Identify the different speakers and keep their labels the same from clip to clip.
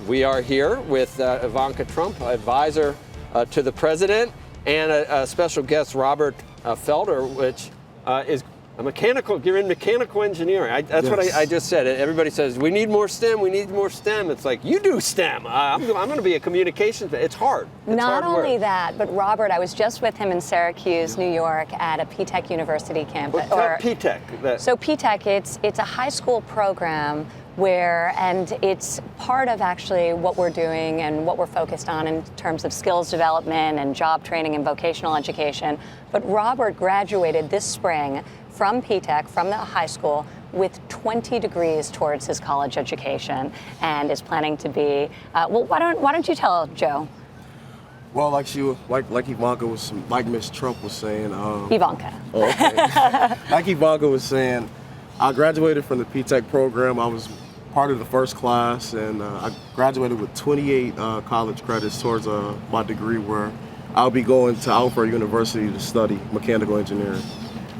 Speaker 1: We are here with Ivanka Trump, advisor to the president, and a special guest, Robert Felder, which is a mechanical. You're in mechanical engineering. That's what I just said. Everybody says we need more STEM. We need more STEM. It's like, you do STEM. I'm going to be a communications. It's hard. It's
Speaker 2: Not
Speaker 1: hard
Speaker 2: only
Speaker 1: work.
Speaker 2: that, but Robert, I was just with him in Syracuse, New York, at a P-Tech University campus.
Speaker 1: P-Tech.
Speaker 2: So P-Tech, it's a high school program and it's part of actually what we're doing and what we're focused on in terms of skills development and job training and vocational education. But Robert graduated this spring from P-Tech, from the high school, with 20 degrees towards his college education, and is planning to be, well, why don't you tell Joe?
Speaker 3: Well, like Miss Trump was saying.
Speaker 2: Ivanka.
Speaker 3: Oh, okay. Like Ivanka was saying, I graduated from the P-Tech program. I was part of the first class, and I graduated with 28 college credits towards my degree, where I'll be going to Alfred University to study mechanical engineering.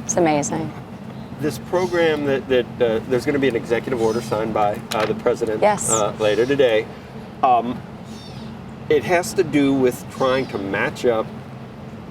Speaker 2: It's amazing.
Speaker 1: This program that there's going to be an executive order signed by the president later today. It has to do with trying to match up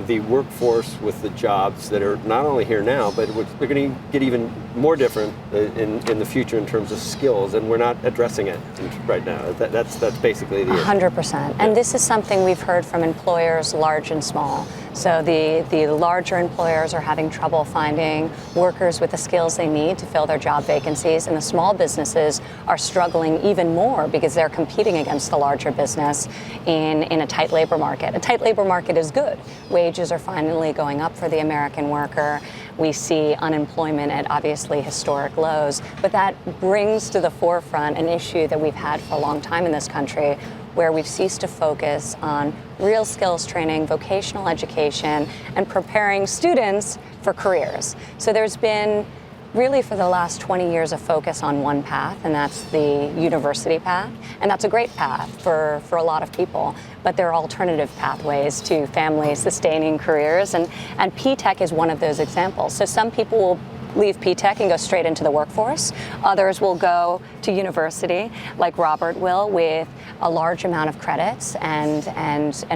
Speaker 1: the workforce with the jobs that are not only here now, but they're going to get even more different in the future in terms of skills, and we're not addressing it right now. That's basically the
Speaker 2: 100%. And this is something we've heard from employers large and small. So the larger employers are having trouble finding workers with the skills they need to fill their job vacancies, and the small businesses are struggling even more because they're competing against the larger business in a tight labor market. A tight labor market is good. Wages are finally going up for the American worker. We see unemployment at obviously historic lows, but that brings to the forefront an issue that we've had for a long time in this country, where we've ceased to focus on real skills training, vocational education, and preparing students for careers. So there's been really for the last 20 years a focus on one path, and that's the university path. And that's a great path for a lot of people, but there are alternative pathways to family-sustaining careers, and P-Tech is one of those examples. So some people will leave P-Tech and go straight into the workforce. Others will go to university, like Robert will, with a large amount of credits and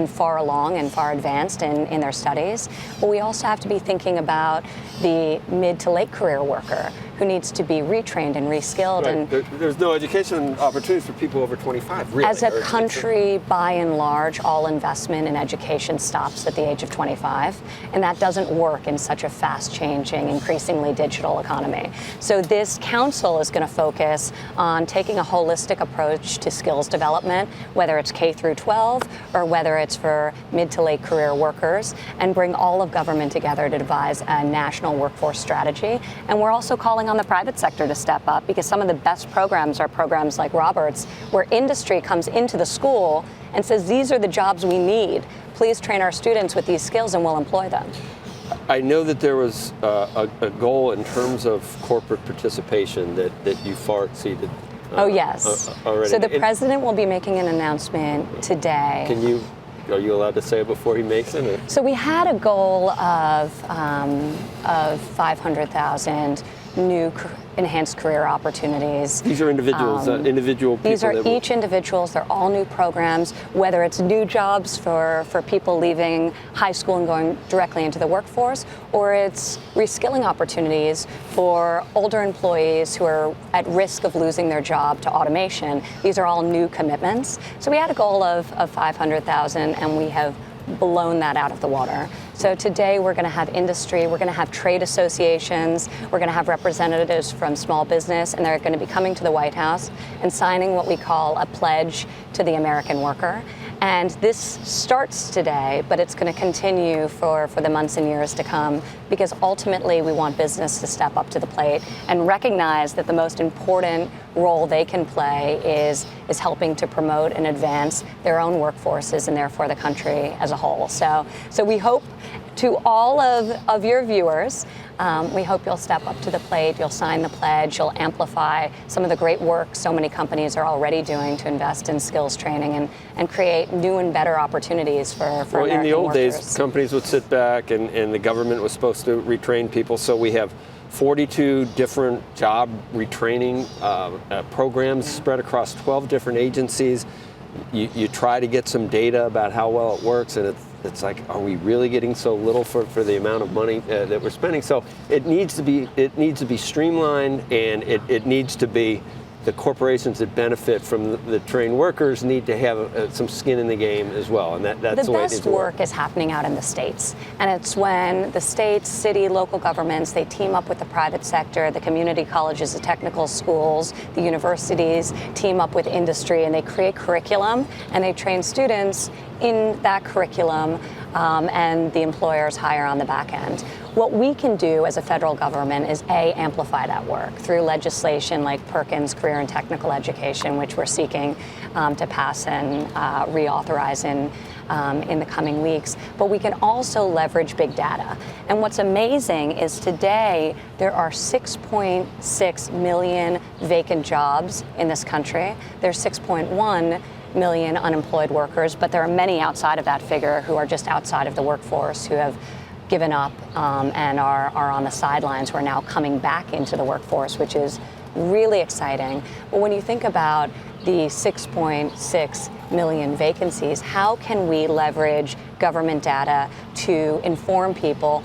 Speaker 2: far along and far advanced in their studies. But we also have to be thinking about the mid to late career worker who needs to be retrained and reskilled.
Speaker 1: Right.
Speaker 2: And
Speaker 1: there's no education opportunities for people over 25, really.
Speaker 2: As a country, by and large, all investment in education stops at the age of 25, and that doesn't work in such a fast-changing, increasingly digital economy. So this council is going to focus on taking a holistic approach to skills development, whether it's K through 12 or whether it's for mid to late career workers, and bring all of government together to devise a national workforce strategy. And we're also calling on the private sector to step up, because some of the best programs are programs like Robert's, where industry comes into the school and says, these are the jobs we need. Please train our students with these skills and we'll employ them.
Speaker 1: I know that there was a goal in terms of corporate participation that you far exceeded.
Speaker 2: Oh, yes.
Speaker 1: Already.
Speaker 2: So the president will be making an announcement today.
Speaker 1: Are you allowed to say it before he makes it? Or?
Speaker 2: So we had a goal of 500,000 new enhanced career opportunities.
Speaker 1: These are individuals, individual people.
Speaker 2: These are each individuals. They're all new programs, whether it's new jobs for people leaving high school and going directly into the workforce, or it's reskilling opportunities for older employees who are at risk of losing their job to automation. These are all new commitments. So we had a goal of 500,000, and we have blown that out of the water. So today we're going to have industry, we're going to have trade associations, we're going to have representatives from small business, and they're going to be coming to the White House and signing what we call a pledge to the American worker. And this starts today, but it's going to continue for the months and years to come, because ultimately we want business to step up to the plate and recognize that the most important role they can play is helping to promote and advance their own workforces and therefore the country as a whole. So we hope to all of your viewers, we hope you'll step up to the plate, you'll sign the pledge, you'll amplify some of the great work so many companies are already doing to invest in skills training and create new and better opportunities for American workers.
Speaker 1: In the old days, companies would sit back and the government was supposed to retrain people, so we have 42 different job retraining programs spread across 12 different agencies. You try to get some data about how well it works, and it's like, are we really getting so little for the amount of money that we're spending? So it needs to be streamlined, and it needs to be, the corporations that benefit from the trained workers need to have some skin in the game as well, and that's the way it needs to work.
Speaker 2: The best work is happening out in the states, and it's when the states, city, local governments, they team up with the private sector, the community colleges, the technical schools, the universities, team up with industry, and they create curriculum, and they train students in that curriculum, and the employers hire on the back end. What we can do as a federal government is amplify that work through legislation like Perkins Career and Technical Education, which we're seeking to pass and reauthorize in the coming weeks. But we can also leverage big data. And what's amazing is today there are 6.6 million vacant jobs in this country. There's 6.1 million unemployed workers, but there are many outside of that figure who are just outside of the workforce, who have given up and are on the sidelines, who are now coming back into the workforce, which is really exciting. But when you think about the 6.6 million vacancies, how can we leverage government data to inform people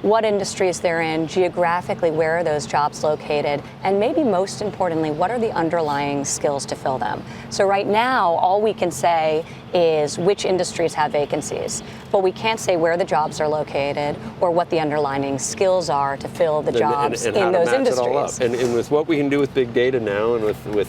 Speaker 2: what industries they're in, geographically where are those jobs located, and maybe most importantly, what are the underlying skills to fill them? So right now, all we can say is which industries have vacancies, but we can't say where the jobs are located or what the underlying skills are to fill the jobs
Speaker 1: and
Speaker 2: in those
Speaker 1: how to match
Speaker 2: industries.
Speaker 1: it all up. And with what we can do with big data now, and with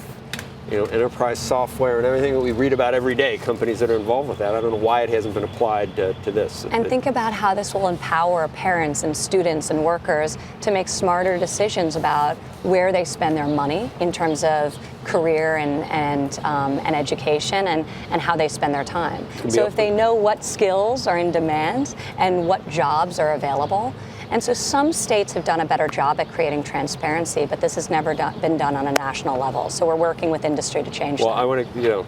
Speaker 1: enterprise software and everything that we read about every day, companies that are involved with that, I don't know why it hasn't been applied to this.
Speaker 2: And think about how this will empower parents and students and workers to make smarter decisions about where they spend their money in terms of career and education, and how they spend their time. So if they know what skills are in demand and what jobs are available. And so some states have done a better job at creating transparency, but this has never been done on a national level. So we're working with industry to change that.
Speaker 1: Well, I want to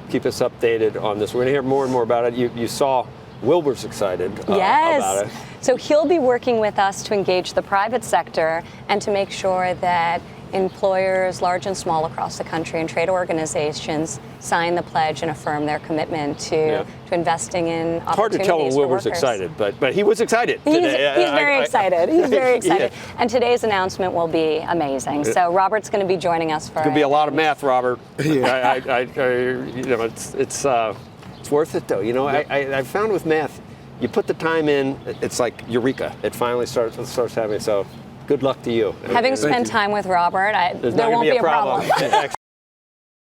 Speaker 1: keep us updated on this. We're going to hear more and more about it. You saw Wilbur's excited about it.
Speaker 2: So he'll be working with us to engage the private sector and to make sure that employers, large and small across the country, and trade organizations sign the pledge and affirm their commitment to investing in opportunities.
Speaker 1: It's hard to tell when Wilbur's excited, but he was excited today.
Speaker 2: He's very excited. He's very excited. Yeah. And today's announcement will be amazing. So Robert's going to be joining us for.
Speaker 1: It's going to be a lot of math, Robert. It's worth it though. I found with math, you put the time in, it's like eureka. It finally starts happening. So good luck to you.
Speaker 2: Having spent time with Robert, there won't be a problem.
Speaker 1: Excellent.